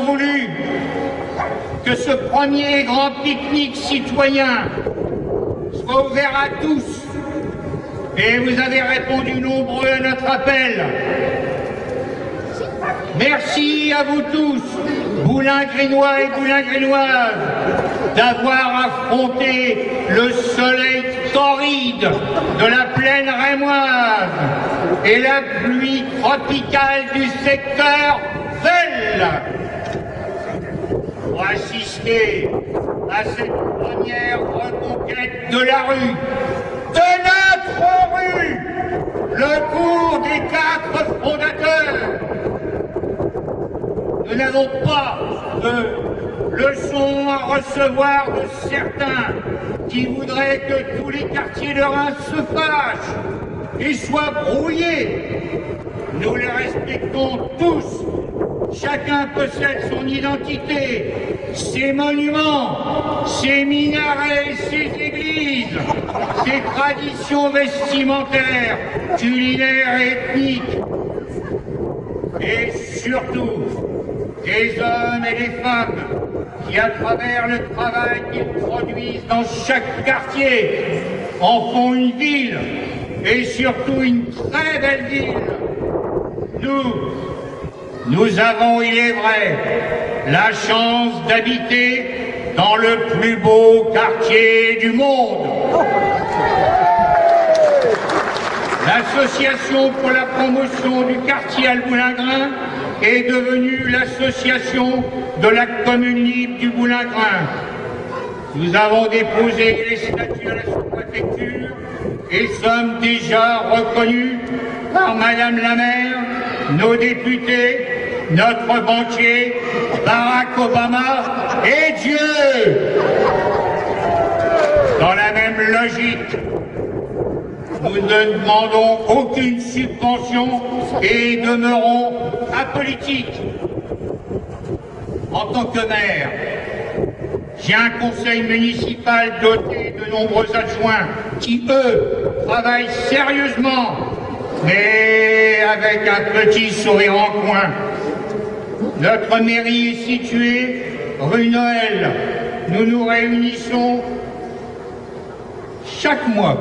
voulu que ce premier grand pique-nique citoyen soit ouvert à tous et vous avez répondu nombreux à notre appel. Merci à vous tous, Boulinggrinois et Boulingrinoises, d'avoir affronté le soleil torride de la plaine rémoise et la pluie tropicale du secteur Vesle pour assister à cette première reconquête de la rue, de notre rue, le cours des 4 fondateurs. Nous n'avons pas de leçons à recevoir de certains qui voudraient que tous les quartiers de Reims se fâchent et soient brouillés. Nous les respectons tous. Chacun possède son identité, ses monuments, ses minarets, ses églises, ses traditions vestimentaires, culinaires et ethniques. Et surtout, des hommes et des femmes qui, à travers le travail qu'ils produisent dans chaque quartier, en font une ville, et surtout une très belle ville. Nous avons, il est vrai, la chance d'habiter dans le plus beau quartier du monde. L'association pour la promotion du quartier Alboulingrin est devenue l'association de la commune libre du Boulingrin. Nous avons déposé les statuts à la sous-préfecture et sommes déjà reconnus par Madame la maire, nos députés, notre banquier, Barack Obama et Dieu. Dans la même logique, nous ne demandons aucune subvention et demeurons apolitiques. En tant que maire, j'ai un conseil municipal doté de nombreux adjoints qui, eux, travaillent sérieusement, mais avec un petit sourire en coin. Notre mairie est située rue Noël. Nous nous réunissons chaque mois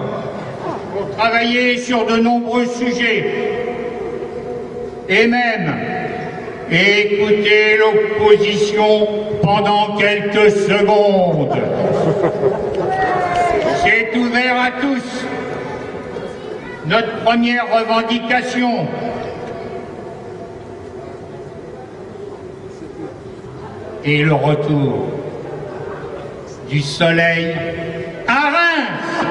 pour travailler sur de nombreux sujets et même écouter l'opposition pendant quelques secondes. C'est ouvert à tous. Notre première revendication est le retour du soleil à Reims,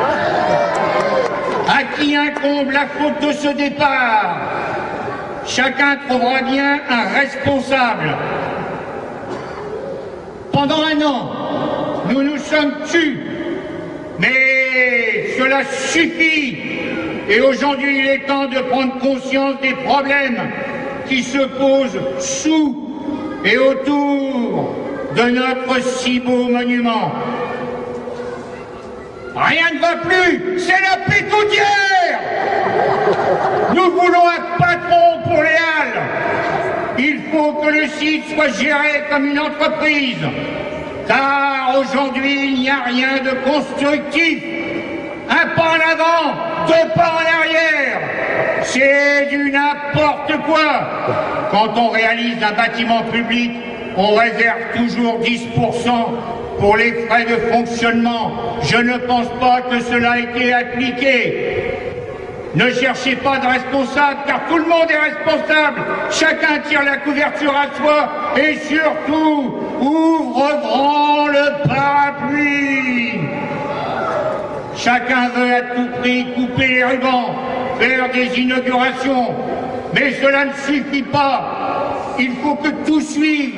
à qui incombe la faute de ce départ. Chacun trouvera bien un responsable. Pendant un an, nous nous sommes tus, mais cela suffit. Et aujourd'hui, il est temps de prendre conscience des problèmes qui se posent sous et autour de notre si beau monument. Rien ne va plus, c'est la pétoutière. Nous voulons un patron pour les Halles. Il faut que le site soit géré comme une entreprise, car aujourd'hui il n'y a rien de constructif. Un pas en avant, 2 pas en arrière. C'est du n'importe quoi. Quand on réalise un bâtiment public, on réserve toujours 10% pour les frais de fonctionnement. Je ne pense pas que cela ait été appliqué. Ne cherchez pas de responsable, car tout le monde est responsable. Chacun tire la couverture à soi et surtout, ouvre grand le parapluie. Chacun veut à tout prix couper les rubans, faire des inaugurations. Mais cela ne suffit pas. Il faut que tout suive.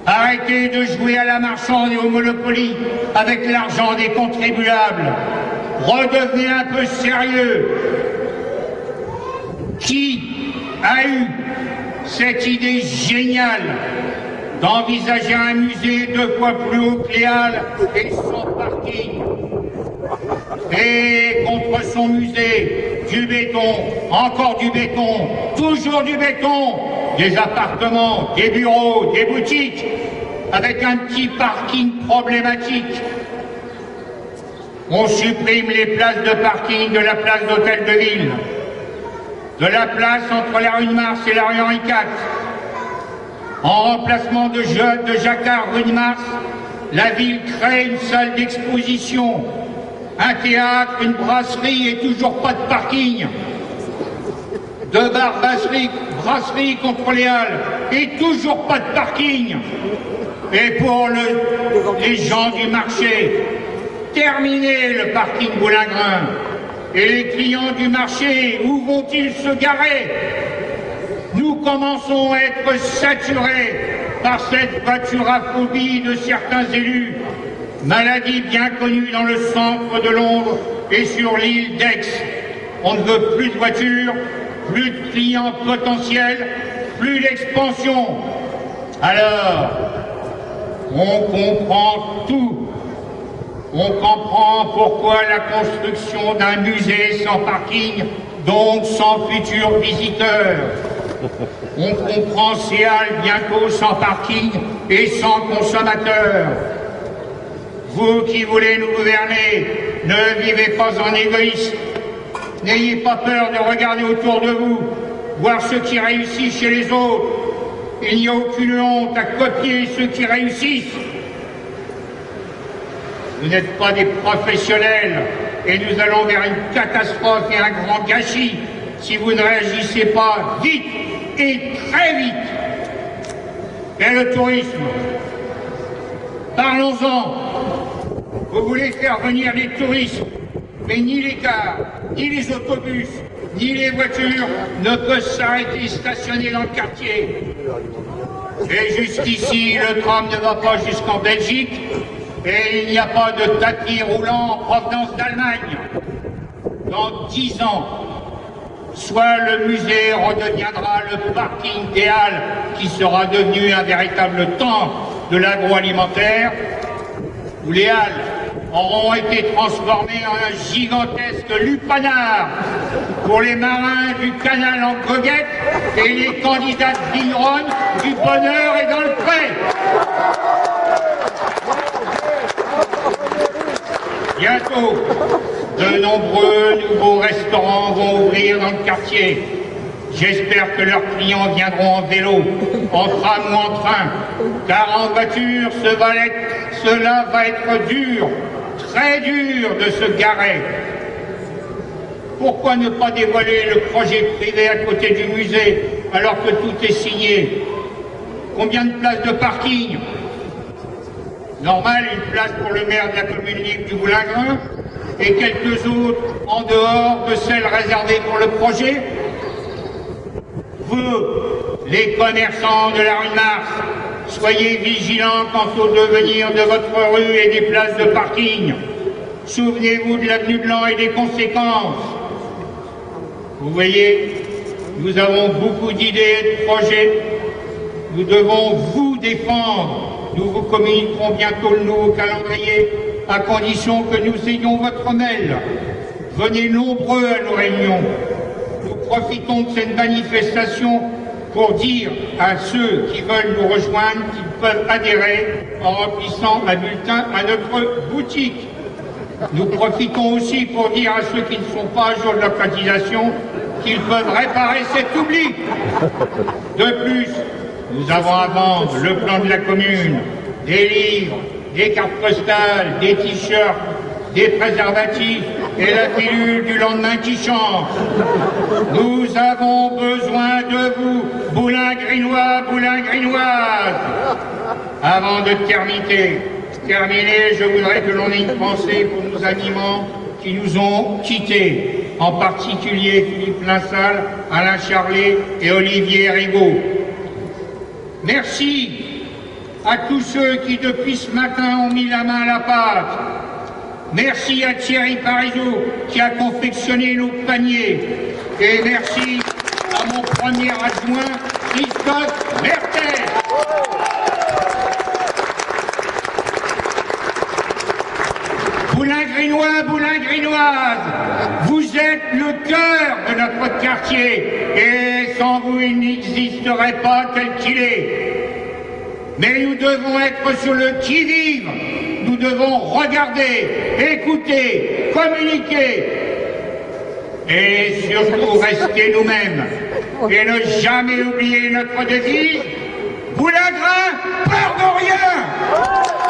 Arrêtez de jouer à la marchande et au Monopoly avec l'argent des contribuables. Redevenez un peu sérieux. Qui a eu cette idée géniale d'envisager un musée 2 fois plus haut que les Halles et sans parking? Et contre son musée, du béton, encore du béton, toujours du béton, des appartements, des bureaux, des boutiques, avec un petit parking problématique. On supprime les places de parking de la place d'Hôtel de Ville, de la place entre la rue de Mars et la rue Henri IV. En remplacement de Jacquard rue de Mars, la ville crée une salle d'exposition, un théâtre, une brasserie et toujours pas de parking. Deux bars brasserie contre les Halles et toujours pas de parking. Et pour les gens du marché, terminez le parking Boulingrin. Et les clients du marché, où vont-ils se garer? Nous commençons à être saturés par cette voituraphobie de certains élus, maladie bien connue dans le centre de Londres et sur l'île d'Aix. On ne veut plus de voitures, plus de clients potentiels, plus d'expansion. Alors, on comprend tout. On comprend pourquoi la construction d'un musée sans parking, donc sans futurs visiteurs. On comprend ces halles bientôt sans parking et sans consommateurs. Vous qui voulez nous gouverner, ne vivez pas en égoïste. N'ayez pas peur de regarder autour de vous, voir ce qui réussit chez les autres. Il n'y a aucune honte à copier ceux qui réussissent. Vous n'êtes pas des professionnels et nous allons vers une catastrophe et un grand gâchis si vous ne réagissez pas vite et très vite. Et le tourisme, parlons-en. Vous voulez faire venir les touristes, mais ni les cars, ni les autobus, ni les voitures ne peuvent s'arrêter stationner dans le quartier. Et jusqu'ici, le tram ne va pas jusqu'en Belgique et il n'y a pas de tapis roulant en provenance d'Allemagne. Dans 10 ans, soit le musée redeviendra le parking des Halles qui sera devenu un véritable temple de l'agroalimentaire, où les Halles auront été transformées en un gigantesque lupanar pour les marins du canal en goguette et les candidats de vignerons du bonheur et dans le pré. Bientôt, de nombreux nouveaux restaurants vont ouvrir dans le quartier. J'espère que leurs clients viendront en vélo, en tram ou en train, car en voiture, cela va être dur, très dur de se garer. Pourquoi ne pas dévoiler le projet privé à côté du musée, alors que tout est signé? Combien de places de parking? Normal, une place pour le maire de la commune libre du Boulingrin et quelques autres en dehors de celles réservées pour le projet. Vous, les commerçants de la rue de Mars, soyez vigilants quant au devenir de votre rue et des places de parking. Souvenez-vous de l'avenue de l'An et des conséquences. Vous voyez, nous avons beaucoup d'idées et de projets. Nous devons vous défendre. Nous vous communiquerons bientôt le nouveau calendrier, à condition que nous ayons votre mail. Venez nombreux à nos réunions. Nous profitons de cette manifestation pour dire à ceux qui veulent nous rejoindre qu'ils peuvent adhérer en remplissant un bulletin à notre boutique. Nous profitons aussi pour dire à ceux qui ne sont pas à jour de leur cotisation qu'ils peuvent réparer cet oubli. De plus, nous avons à vendre le plan de la commune, des livres, des cartes postales, des t-shirts, des préservatifs et la pilule du lendemain qui chante. Nous avons besoin de vous, Boulingrinois, Boulingrinoises. Avant de terminer, je voudrais que l'on ait une pensée pour nos animaux qui nous ont quittés, en particulier Philippe Linsal, Alain Charlet et Olivier Rigaud. Merci à tous ceux qui, depuis ce matin, ont mis la main à la pâte. Merci à Thierry Parizeau qui a confectionné nos paniers. Et merci à mon premier adjoint, Christophe Mertel. Boulingrinois, Boulingrinoises, vous êtes le cœur de notre quartier. Et sans vous, il n'existerait pas tel qu'il est. Mais nous devons être sur le qui-vive. Nous devons regarder, écouter, communiquer. Et surtout rester nous-mêmes. Et ne jamais oublier notre devise. Boulingrin, peur de rien!